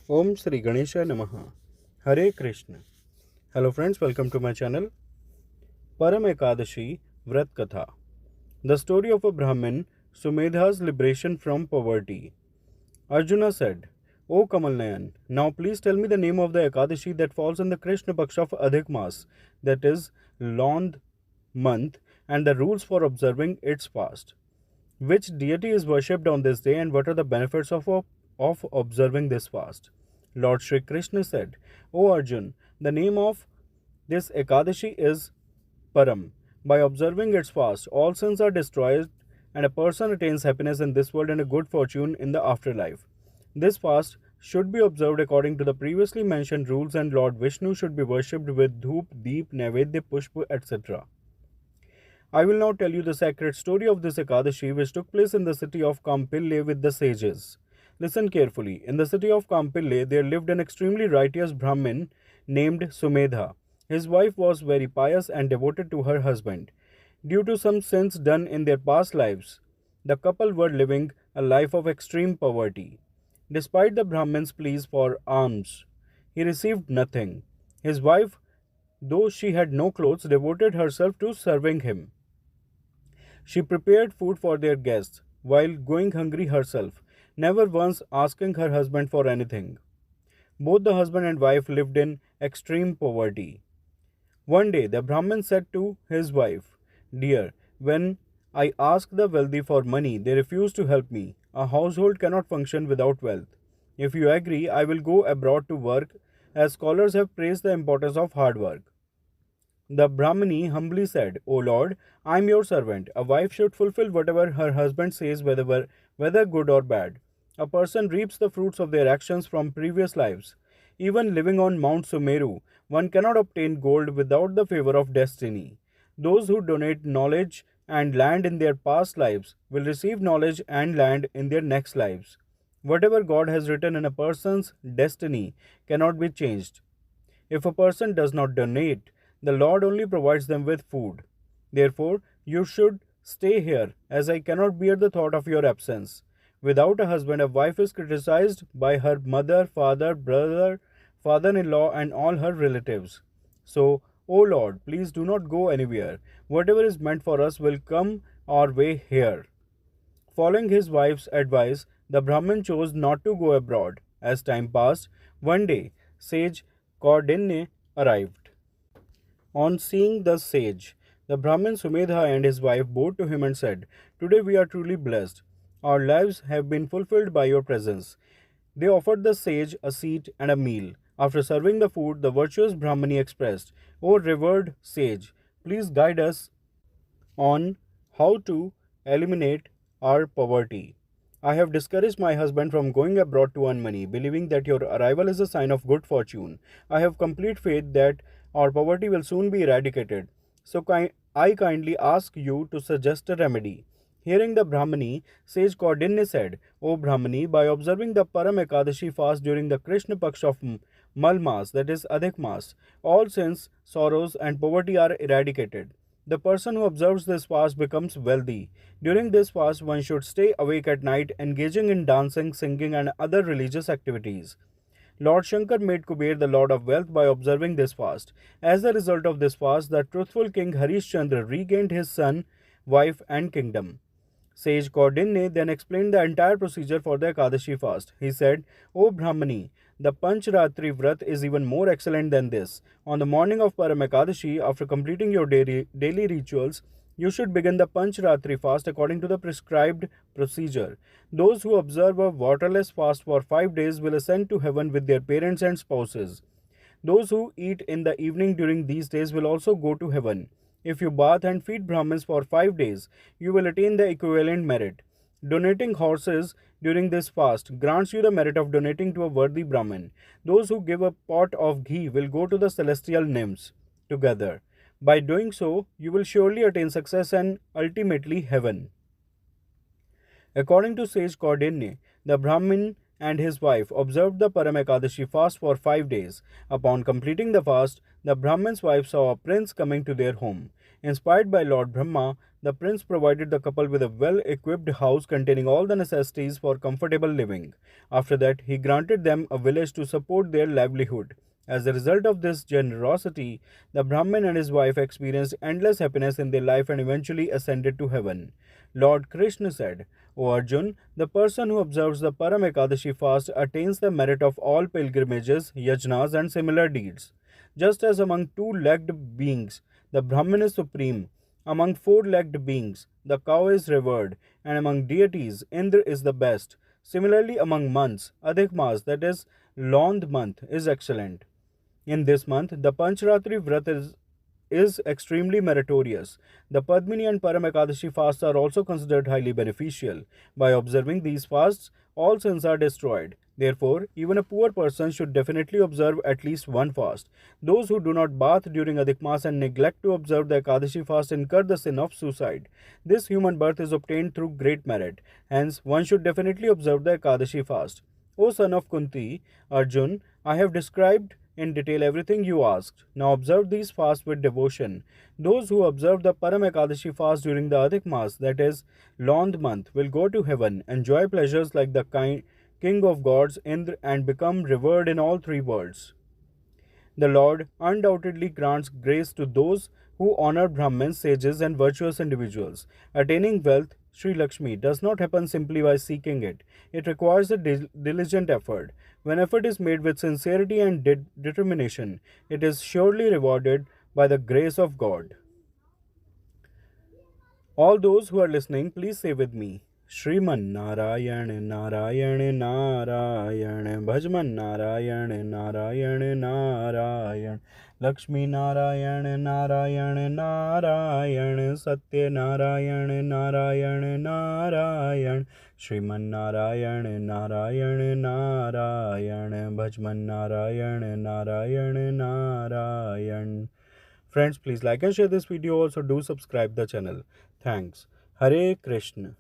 Om Sri Ganesha Namaha. Hare Krishna. Hello friends, welcome to my channel. Param Ekadashi Vrat Katha. The story of a Brahmin, Sumedha's liberation from poverty. Arjuna said, O Kamalnayan, now please tell me the name of the Ekadashi that falls in the Krishna Paksha of Adhik Mas, that is, Lond month, and the rules for observing its fast. Which deity is worshipped on this day and what are the benefits of observing this fast? Lord Shri Krishna said, O Arjun, the name of this Ekadashi is Param. By observing its fast, all sins are destroyed and a person attains happiness in this world and a good fortune in the afterlife. This fast should be observed according to the previously mentioned rules and Lord Vishnu should be worshipped with Dhoop, Deep, Naivedya, Pushpa, etc. I will now tell you the sacred story of this Ekadashi which took place in the city of Kampille with the sages. Listen carefully. In the city of Kampille, there lived an extremely righteous Brahmin named Sumedha. His wife was very pious and devoted to her husband. Due to some sins done in their past lives, the couple were living a life of extreme poverty. Despite the Brahmin's pleas for alms, he received nothing. His wife, though she had no clothes, devoted herself to serving him. She prepared food for their guests while going hungry herself, never once asking her husband for anything. Both the husband and wife lived in extreme poverty. One day the Brahmin said to his wife, Dear, when I ask the wealthy for money, they refuse to help me. A household cannot function without wealth. If you agree, I will go abroad to work, as scholars have praised the importance of hard work. The Brahmini humbly said, O Lord, I am your servant. A wife should fulfill whatever her husband says, whether good or bad. A person reaps the fruits of their actions from previous lives. Even living on Mount Sumeru, one cannot obtain gold without the favor of destiny. Those who donate knowledge and land in their past lives will receive knowledge and land in their next lives. Whatever God has written in a person's destiny cannot be changed. If a person does not donate, the Lord only provides them with food. Therefore, you should stay here, as I cannot bear the thought of your absence. Without a husband, a wife is criticized by her mother, father, brother, father-in-law, and all her relatives. So, O Lord, please do not go anywhere. Whatever is meant for us will come our way here. Following his wife's advice, the Brahmin chose not to go abroad. As time passed, one day, sage Kaudinne arrived. On seeing the sage, the Brahmin Sumedha and his wife bowed to him and said, Today we are truly blessed. Our lives have been fulfilled by your presence. They offered the sage a seat and a meal. After serving the food, the virtuous Brahmani expressed, O revered sage, please guide us on how to eliminate our poverty. I have discouraged my husband from going abroad to earn money, believing that your arrival is a sign of good fortune. I have complete faith that our poverty will soon be eradicated. So I kindly ask you to suggest a remedy. Hearing the Brahmani, sage Kaudinne said, O Brahmani, by observing the Param Ekadashi fast during the Krishna Paksha of Malmas, that is Adhik Mas, all sins, sorrows, and poverty are eradicated. The person who observes this fast becomes wealthy. During this fast, one should stay awake at night, engaging in dancing, singing, and other religious activities. Lord Shankar made Kuber the Lord of Wealth by observing this fast. As a result of this fast, the truthful king Harishchandra regained his son, wife, and kingdom. Sage Kaudinne then explained the entire procedure for the Ekadashi fast. He said, O Brahmani, the Panchratri Vrat is even more excellent than this. On the morning of Param Ekadashi, after completing your daily rituals, you should begin the Panchratri fast according to the prescribed procedure. Those who observe a waterless fast for 5 days will ascend to heaven with their parents and spouses. Those who eat in the evening during these days will also go to heaven. If you bath and feed Brahmins for 5 days, you will attain the equivalent merit. Donating horses during this fast grants you the merit of donating to a worthy Brahmin. Those who give a pot of ghee will go to the celestial nymphs together. By doing so, you will surely attain success and ultimately heaven. According to sage Kaudinne, the Brahmin and his wife observed the Param Ekadashi fast for 5 days. Upon completing the fast, the Brahmin's wife saw a prince coming to their home. Inspired by Lord Brahma, the prince provided the couple with a well-equipped house containing all the necessities for comfortable living. After that, he granted them a village to support their livelihood. As a result of this generosity, the Brahmin and his wife experienced endless happiness in their life and eventually ascended to heaven. Lord Krishna said, O Arjun, the person who observes the Param Ekadashi fast attains the merit of all pilgrimages, yajnas, and similar deeds. Just as among two-legged beings, the Brahmin is supreme, among four-legged beings, the cow is revered, and among deities, Indra is the best. Similarly, among months, Adhik Mas, that is, Lond month, is excellent. In this month, the Panchratri Vrat is extremely meritorious. The Padmini and Param Ekadashi fasts are also considered highly beneficial. By observing these fasts, all sins are destroyed. Therefore, even a poor person should definitely observe at least one fast. Those who do not bath during Adhik Mas and neglect to observe the Ekadashi fast incur the sin of suicide. This human birth is obtained through great merit. Hence, one should definitely observe the Ekadashi fast. O son of Kunti, Arjun, I have described in detail everything you asked. Now observe these fasts with devotion. Those who observe the Param Ekadashi fast during the Adhik Mas, that is, Lond month, will go to heaven, enjoy pleasures like the king of gods, Indra, and become revered in all three worlds. The Lord undoubtedly grants grace to those who honor Brahmins, sages, and virtuous individuals. Attaining wealth, Sri Lakshmi, does not happen simply by seeking it. It requires a diligent effort. When effort is made with sincerity and determination, it is surely rewarded by the grace of God. All those who are listening, please say with me, Shriman Narayan Narayan Narayan Bhajman Narayan Narayan Narayan Lakshmi Narayan Narayan Narayan Satya Narayan Narayan Narayan Shriman Narayan Narayan Narayan Bhajman Narayan Narayan Narayan. Friends, please like and share this video. Also do subscribe the channel. Thanks. Hare Krishna.